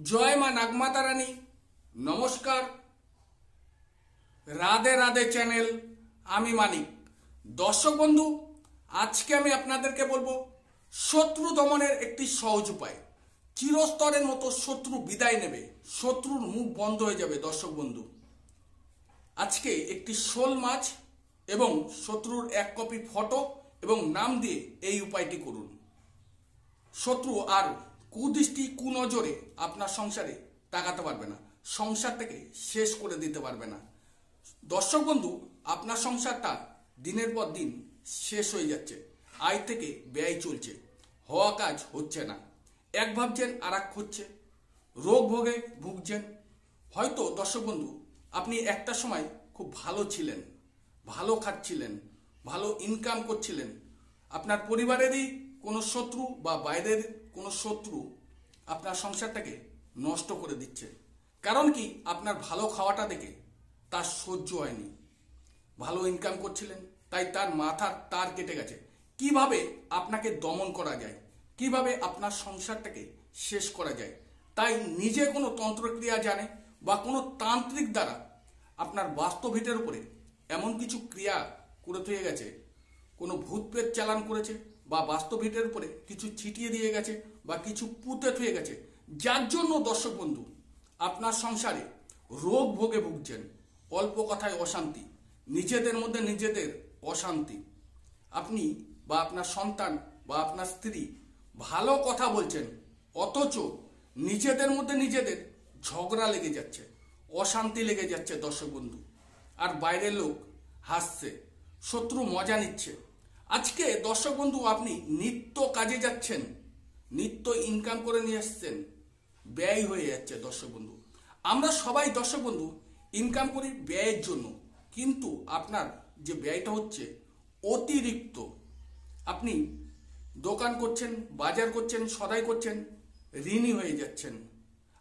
জয় মা নাগমাতা রানী। নমস্কার, রাধে রাধে চ্যানেল, আমি মানিক। দর্শক বন্ধু, আজকে আমি আপনাদেরকে বলবো শত্রু দমনের একটি সহজ উপায়। চিরস্তরের মতো শত্রু বিদায় নেবে, শত্রুর মুখ বন্ধ হয়ে যাবে। দর্শক বন্ধু, আজকে একটি শোল মাছ এবং শত্রুর এক কপি ফটো এবং নাম দিয়ে এই উপায়টি করুন। শত্রু আর কুদৃষ্টি কুনজরে আপনার সংসারে তাকাতে পারবে না, সংসারটাকে শেষ করে দিতে পারবে না। দর্শক বন্ধু, আপনার সংসারটা দিনের পর দিন শেষ হয়ে যাচ্ছে, আয় থেকে ব্যয় চলছে, হওয়া কাজ হচ্ছে না। এক ভাবছেন আর এক হচ্ছে, রোগ ভোগে ভুগছেন। হয়তো দর্শক বন্ধু, আপনি একটা সময় খুব ভালো ছিলেন, ভালো খাচ্ছিলেন, ভালো ইনকাম করছিলেন। আপনার পরিবারেরই কোনো শত্রু বা বাইরের কোনো শত্রু আপনার সংসারটাকে নষ্ট করে দিচ্ছে। কারণ কি, আপনার ভালো খাওয়াটা দেখে তার সহ্য হয়নি। ভালো ইনকাম করছিলেন, তাই তার মাথার তার কেটে গেছে। কিভাবে আপনাকে দমন করা যায়, কিভাবে আপনার সংসারটাকে শেষ করা যায়, তাই নিজে কোনো তন্ত্রক্রিয়া জানে বা কোনো তান্ত্রিক দ্বারা আপনার বাস্তবিকের উপরে এমন কিছু ক্রিয়া করে থয়ে গেছে, কোনো ভূত প্রেত চালান করেছে বা বাস্তবিকের উপরে কিছু ছিটিয়ে দিয়ে গেছে বা কিছু পুঁতে থয়ে গেছে, যার জন্য দর্শক বন্ধু আপনার সংসারে রোগ ভোগে ভুগছেন। অল্প কথায় অশান্তি, নিজেদের মধ্যে নিজেদের অশান্তি। আপনি বা আপনার সন্তান বা আপনার স্ত্রী ভালো কথা বলছেন, অথচ নিজেদের মধ্যে নিজেদের ঝগড়া লেগে যাচ্ছে, অশান্তি লেগে যাচ্ছে দর্শক বন্ধু। আর বাইরের লোক হাসছে, শত্রু মজা নিচ্ছে। আজকে দর্শক বন্ধু, আপনি নিত্য কাজে যাচ্ছেন, নিত্য ইনকাম করে নিয়ে আসছেন, ব্যয় হয়ে যাচ্ছে দর্শক বন্ধু। আমরা সবাই দর্শক বন্ধু ইনকাম করি ব্যয়ের জন্য, কিন্তু আপনার যে ব্যয়টা হচ্ছে অতিরিক্ত। আপনি দোকান করছেন, বাজার করছেন, সদাই করছেন, ঋণী হয়ে যাচ্ছেন।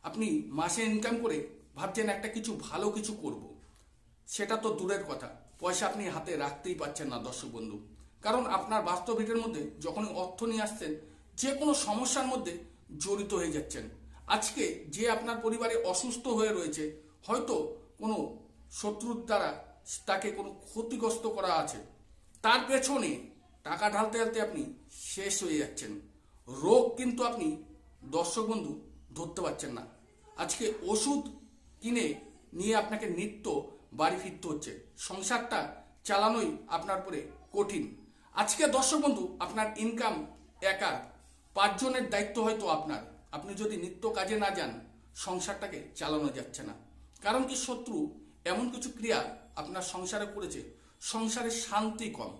আপনি মাসে ইনকাম করে ভাবছেন একটা কিছু ভালো কিছু করব, সেটা তো দূরের কথা, পয়সা আপনি হাতে রাখতেই পারছেন না দর্শক বন্ধু। কারণ আপনার বাস্তবিকের মধ্যে যখন অর্থ নিয়ে আসছেন, যে কোনো সমস্যার মধ্যে জড়িত হয়ে যাচ্ছেন। আজকে যে আপনার পরিবারে অসুস্থ হয়ে রয়েছে, হয়তো কোনো শত্রুর দ্বারা তাকে কোনো ক্ষতিগ্রস্ত করা আছে, তার পেছনে টাকা ঢালতে ঢালতে আপনি শেষ হয়ে যাচ্ছেন। রোগ কিন্তু আপনি দর্শক বন্ধু ধরতে পারছেন না। আজকে ওষুধ কিনে নিয়ে আপনাকে নিত্য বাড়ি ফিরতে হচ্ছে, সংসারটা চালানোই আপনার উপরে কঠিন। আজকে দর্শক বন্ধু, আপনার ইনকাম একা, 5 জনের দায়িত্ব হয়তো আপনার। আপনি যদি নিত্য কাজে না যান, সংসারটাকে চালানো যাচ্ছে না। কারণ কি, শত্রু এমন কিছু ক্রিয়া আপনার সংসারে করেছে, সংসারে শান্তি কম,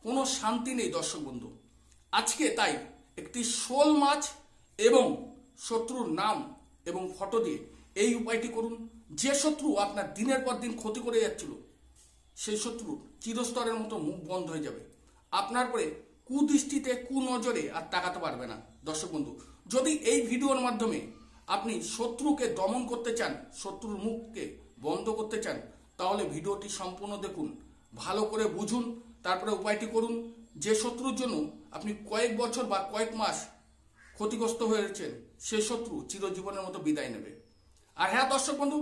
কোনো শান্তি নেই দর্শক বন্ধু। আজকে তাই একটি শোল মাছ এবং শত্রুর নাম এবং ফটো দিয়ে এই উপায়টি করুন। যে শত্রু আপনার দিনের পর দিন ক্ষতি করে যাচ্ছিল, সেই শত্রু চিরস্তরের মতো মুখ বন্ধ হয়ে যাবে। আপনার পরে কুদৃষ্টিতে কুনজরে আর তাকাতে পারবে না দর্শক বন্ধু। যদি এই ভিডিওর মাধ্যমে আপনি শত্রুকে দমন করতে চান, শত্রুর মুখকে বন্ধ করতে চান, তাহলে ভিডিওটি সম্পূর্ণ দেখুন, ভালো করে বুঝুন, তারপরে উপায়টি করুন। যে শত্রুর জন্য আপনি কয়েক বছর বা কয়েক মাস ক্ষতিগ্রস্ত হয়েছেন, সেই শত্রু চিরজীবনের মতো বিদায় নেবে। আর হ্যাঁ দর্শক বন্ধু,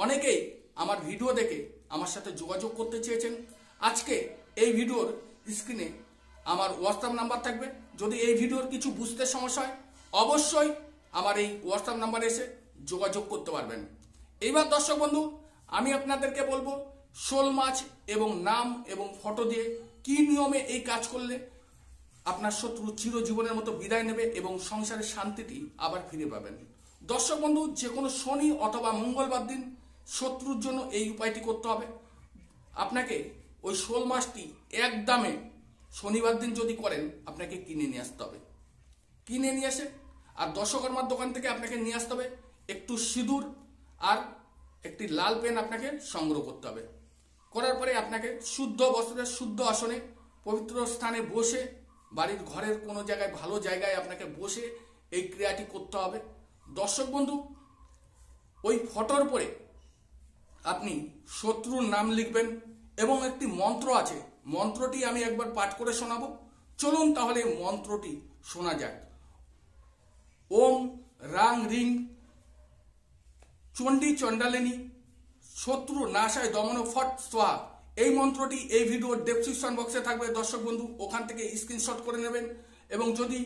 অনেকেই আমার ভিডিও দেখে আমার সাথে যোগাযোগ করতে চেয়েছেন। আজকে এই ভিডিওর স্ক্রিনে আমার হোয়াটসঅ্যাপ নাম্বার থাকবে। যদি এই ভিডিওর কিছু বুঝতে সমস্যা হয়, অবশ্যই আমার এই হোয়াটসঅ্যাপ নাম্বারে এসে যোগাযোগ করতে পারবেন। এইবার দর্শক বন্ধু, আমি আপনাদেরকে বলবো শোল মাছ এবং নাম এবং ফটো দিয়ে কি নিয়মে এই কাজ করলে আপনার শত্রু চিরজীবনের মতো বিদায় নেবে এবং সংসারের শান্তিটি আবার ফিরে পাবেন। দর্শক বন্ধু, যে কোনো শনি অথবা মঙ্গলবার দিন শত্রুর জন্য এই উপায়টি করতে হবে। আপনাকে ওই শোল মাছটি এক দামে শনিবার দিন যদি করেন, আপনাকে কিনে নিয়ে আসতে হবে। কিনে নিয়ে আসে আর দশকর্মার দোকান থেকে আপনাকে নিয়ে আসতে হবে একটু সিঁদুর আর একটি লাল পেন আপনাকে সংগ্রহ করতে হবে। করার পরে আপনাকে শুদ্ধ বস্ত্রে শুদ্ধ আসনে পবিত্র স্থানে বসে, বাড়ির ঘরের কোনো জায়গায় ভালো জায়গায় আপনাকে বসে এই ক্রিয়াটি করতে হবে। দর্শক বন্ধু, ওই ফটোর পরে আপনি শত্রুর নাম লিখবেন এবং একটি মন্ত্র আছে, মন্ত্রটি আমি একবার পাঠ করে শোনাবো। চলুন তাহলে মন্ত্রটি শোনা যাক। ওম রাং রিং চণ্ডী চণ্ডালিনী শত্রু নাশায় দমন ফট সোহা, এই মন্ত্রটি এই ভিডিওর ডেসক্রিপশন বক্সে থাকবে দর্শক বন্ধু, ওখান থেকে স্ক্রিনশট করে নেবেন এবং যদি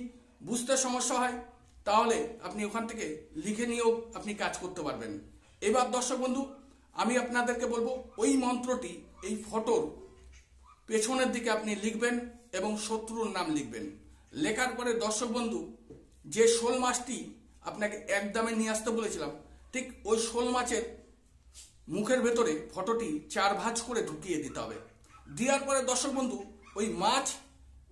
বুঝতে সমস্যা হয় তাহলে আপনি ওখান থেকে লিখে নিয়েও আপনি কাজ করতে পারবেন। এবার দর্শক বন্ধু আমি আপনাদেরকে বলবো ওই মন্ত্রটি এই ফটোর পেছনের দিকে আপনি লিখবেন এবং শত্রুর নাম লিখবেন। লেখার পরে দর্শক বন্ধু যে শোল মাছটি আপনাকে একদমে নিয়ে আসতে বলেছিলাম, ঠিক ওই শোল মাছের মুখের ভেতরে ফটোটি 4 ভাঁজ করে ঢুকিয়ে দিতে হবে। দেওয়ার পরে দর্শক বন্ধু ওই মাছ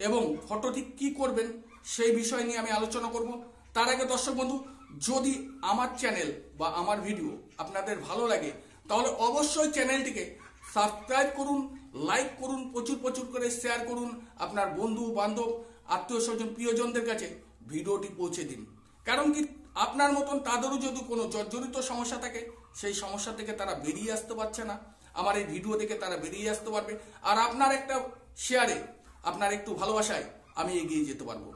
এবং ফটোটি কি করবেন সেই বিষয় নিয়ে আমি আলোচনা করব। তার আগে দর্শক বন্ধু যদি আমার চ্যানেল বা আমার ভিডিও আপনাদের ভালো লাগে তাহলে অবশ্যই চ্যানেলটিকে সাবস্ক্রাইব করুন, লাইক করুন, প্রচুর প্রচুর করে শেয়ার করুন, আপনার বন্ধু বান্ধব আত্মীয় স্বজন প্রিয়জনদের কাছে ভিডিওটি পৌঁছে দিন। কারণ কি আপনার মতন তাদেরও যদি কোনো জর্জরিত সমস্যা থাকে সেই সমস্যা থেকে তারা বেরিয়ে আসতে পারছে না, আমার এই ভিডিও দেখে তারা বেরিয়ে আসতে পারবে। আর আপনার একটা শেয়ারে, আপনার একটু ভালোবাসায় আমি এগিয়ে যেতে পারবো।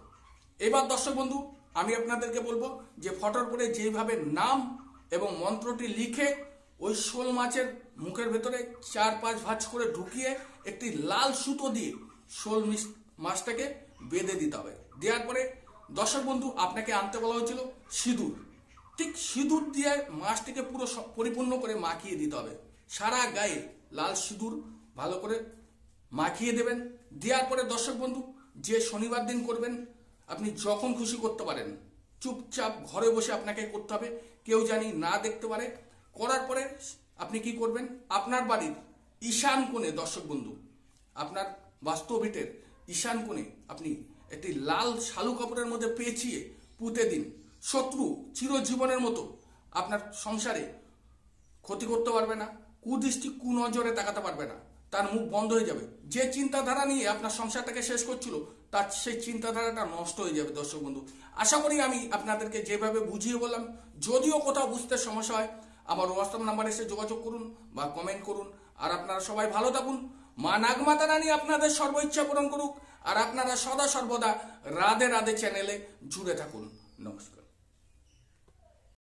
এবার দর্শক বন্ধু আমি আপনাদেরকে বলবো যে ফটোর পরে যেভাবে নাম এবং মন্ত্রটি লিখে ওই শোল মাছের মুখের ভেতরে 4-5 ভাঁজ করে ঢুকিয়ে একটি লাল সুতো দিয়ে শোল মাছটাকে বেঁধে দিতে হবে। দেওয়ার পরে দর্শক বন্ধু আপনাকে আনতে বলা হয়েছিল সিঁদুর, ঠিক সিঁদুর দিয়ে মাছটিকে পুরো পরিপূর্ণ করে মাখিয়ে দিতে হবে। সারা গায়ে লাল সিঁদুর ভালো করে মাখিয়ে দেবেন। দেওয়ার পরে দর্শক বন্ধু যে শনিবার দিন করবেন আপনি যখন খুশি করতে পারেন, চুপচাপ ঘরে বসে আপনাকে করতে হবে, কেউ জানি না দেখতে পারে। করার পরে আপনি কি করবেন, আপনার বাড়ির ঈশান কোণে দর্শক বন্ধু, আপনার বাস্তবিটের ঈশান কোণে আপনি একটি লাল শালু কাপড়ের মধ্যে পেঁচিয়ে পুঁতে দিন। শত্রু চিরজীবনের মতো আপনার সংসারে ক্ষতি করতে পারবে না, কুদৃষ্টি কুনজরে তাকাতে পারবে না, তার মুখ বন্ধ হয়ে যাবে। যে চিন্তাধারা নিয়ে আপনার সংসারটাকে শেষ করছিল তার সেই চিন্তাধারাটা নষ্ট হয়ে যাবে দর্শক বন্ধু। আশা করি আমি আপনাদেরকে যেভাবে বুঝিয়ে বললাম, যদিও কোথাও বুঝতে সমস্যা হয় আমার হোয়াটসঅ্যাপ নাম্বারে এসে যোগাযোগ করুন বা কমেন্ট করুন। আর আপনারা সবাই ভালো থাকুন, মা নাগমাতা রানী আপনাদের সর্ব ইচ্ছা পূরণ করুক। আর আপনারা সদা সর্বদা রাধে রাধে চ্যানেলে জুড়ে থাকুন। নমস্কার।